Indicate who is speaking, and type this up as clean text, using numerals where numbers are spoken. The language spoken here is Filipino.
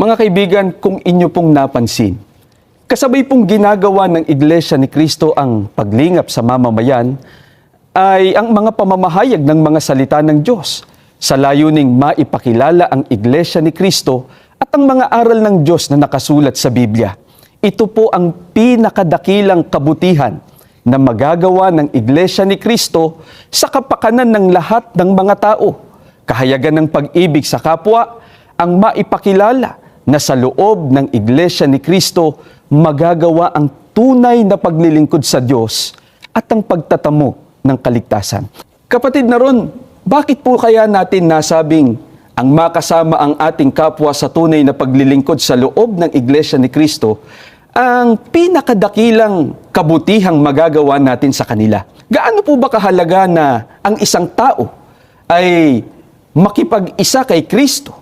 Speaker 1: Mga kaibigan, kung inyo pong napansin, kasabay pong ginagawa ng Iglesia ni Cristo ang paglingap sa mamamayan ay ang mga pamamahayag ng mga salita ng Diyos sa layuning maipakilala ang Iglesia ni Cristo at ang mga aral ng Diyos na nakasulat sa Biblia. Ito po ang pinakadakilang kabutihan na magagawa ng Iglesia ni Cristo sa kapakanan ng lahat ng mga tao. Kahayagan ng pag-ibig sa kapwa ang maipakilala na sa loob ng Iglesia ni Cristo magagawa ang tunay na paglilingkod sa Diyos at ang pagtatamo ng kaligtasan. Kapatid na ron, bakit po kaya natin nasabing ang makasama ang ating kapwa sa tunay na paglilingkod sa loob ng Iglesia ni Cristo ang pinakadakilang kabutihang magagawa natin sa kanila? Gaano po ba kahalaga na ang isang tao ay makipag-isa kay Kristo